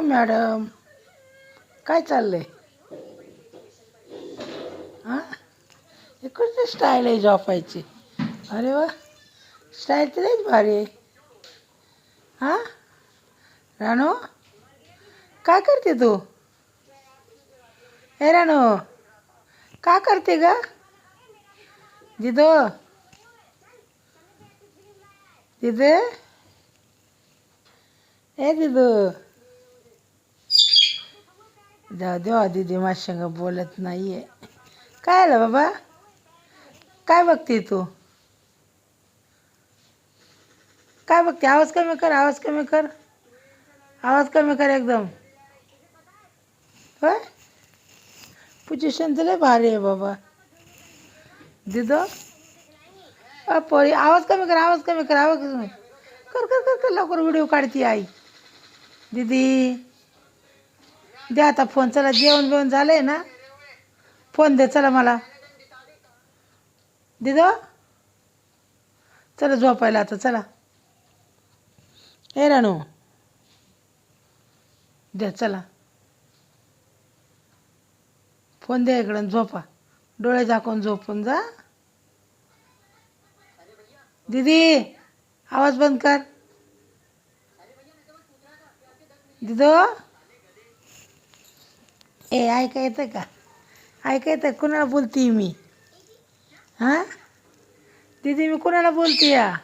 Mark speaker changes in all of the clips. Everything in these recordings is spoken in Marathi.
Speaker 1: मॅडम, काय चाललंय? हां, हे कुठली स्टाईल आहे झोपायची? अरे वा, स्टाईल तर लईच भारी आहे. हां, राणू, काय करते तू? हे राणू, का करते ग? दिदो, दिदे, ए दिदू, जाऊ देवा, दिदी माझ्या संग बोलत नाहीये. काय आलं बाबा? काय बघते तू? काय बघते? आवाज कमी कर, आवाज कमी कर, आवाज कमी कर एकदम. होय, पोझिशन तर लय भारी आहे बाबा. दिदो, पोरी, आवाज कमी कर, आवाज कमी कर, आवाज कमी कर, कर कर कर, लवकर व्हिडिओ काढते आई. दीदी, दे आता फोन. चला, जेवण बिवण झालंय ना? फोन दे चला मला. दिदो, चला झोपायला आता, चला. ए राणू, द्या चला. फोन द्या इकडं, झोपा. डोळे झाकून झोपून जा. दीदी, आवाज बंद कर. दिदो, ए ऐका येतं का? ऐका येतं? कुणाला बोलती मी? हां, दीदी, मी कुणाला बोलते या?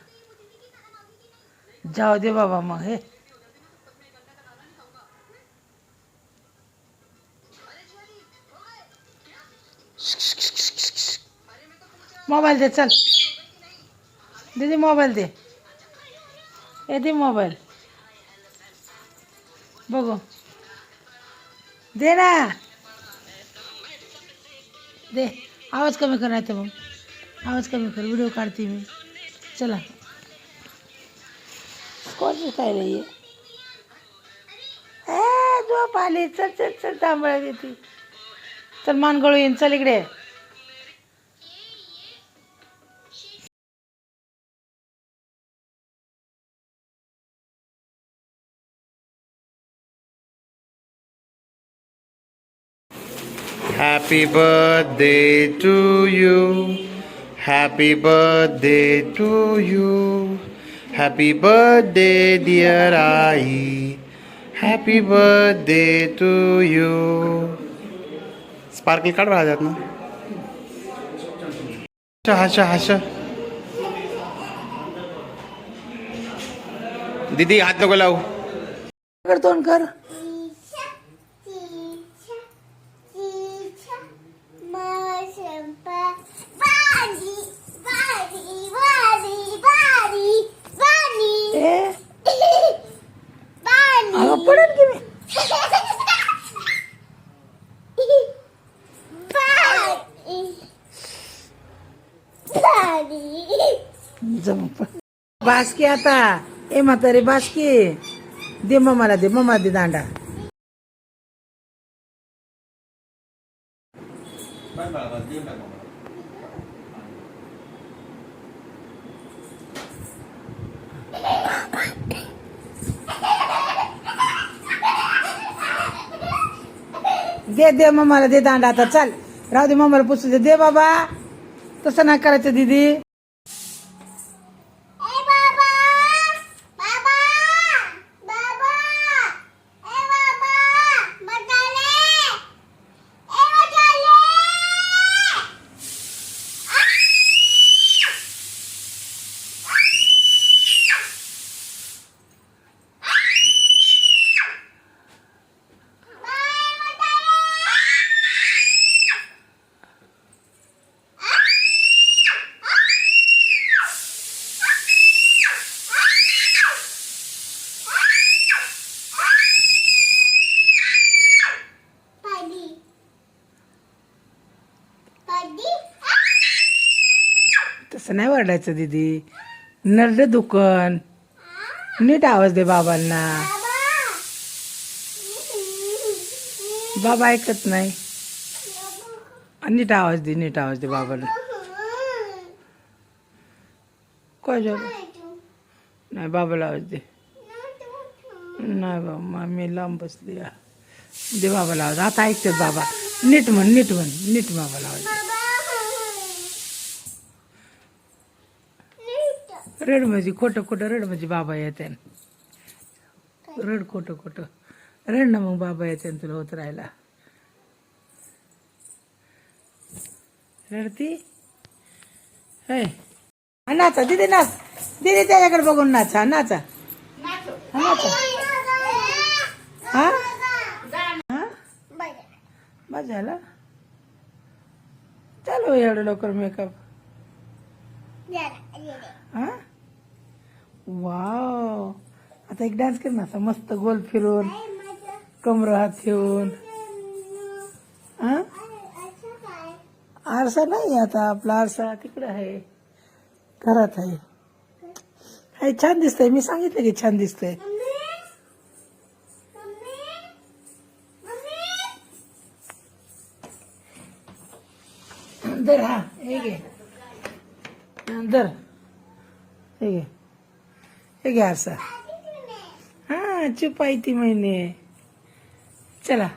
Speaker 1: जाऊ दे बाबा मग. हे मोबाईल दे चल. दीदी मोबाईल दे. ए दे मोबाईल बघू. दे ना, दे. आवाज कमी कर, नाही तर मग आवाज कमी कर, व्हिडिओ काढते मी. चला, कोणती स्टाईल आहे? ए झोप आली. चल चल चल, तांबळा देते. चल, मानगळू येईन. चल इकडे.
Speaker 2: Happy birthday to you. Happy birthday to you. Happy birthday dear I. Happy birthday to you. Sparkle काढ राहतात ना. Hush hush. दीदी हात नको लावू.
Speaker 1: कर, तोंड कर. अगं पडेल की मी. बासकी आता. ए म्हातारे, बासकी दे मम्माला, दे मम्मा, दे दांडा. दे दे मम्माला, दे दांडा आता. चल, राहू दे, मम्माला पुसू दे. दे बाबा, तसं नाही करायचं दीदी. तसं नाही वरडायचं दीदी. नरड दुकान. नीट आवाज दे बाबांना. बाबा ऐकत नाही. नीट आवाज दे, नीट आवाज दे बाबाला. काय झालं? नाही, बाबाला आवाज दे. नाही बाबा मी लांब बसली आहे. दे बाबाला आवाज. आता ऐकतात बाबा. नीट म्हण नीट म्हण नीट बाबाला आवाज. रड म्हणजे खोटं खोटं रड म्हणजे बाबा येते. रड खोटं खोटं रड ना मग बाबा येते तुला होत राहायला. रडती हे नाचा दीदी नाच. दीदी त्याच्याकडे बघून नाचा नाचा नाचा. हा हा बस झालं. चालू एवढं लवकर मेकअप. हा वाव. आता एक डान्स कर ना असा मस्त गोल फिरून कमर हात ठेवून. हा आरसा नाही आता आपला आरसा तिकडे आहे घरात आहे. हे छान दिसतंय. मी सांगितलं की छान दिसतंय. दर हा हे घे दर हे घे आरसा. हा चुपाई ती महिने. चला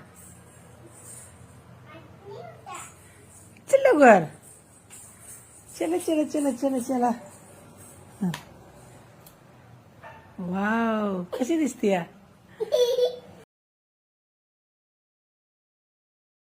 Speaker 1: चलो घर. चला चला चला चला चला. वाव कशी दिसते.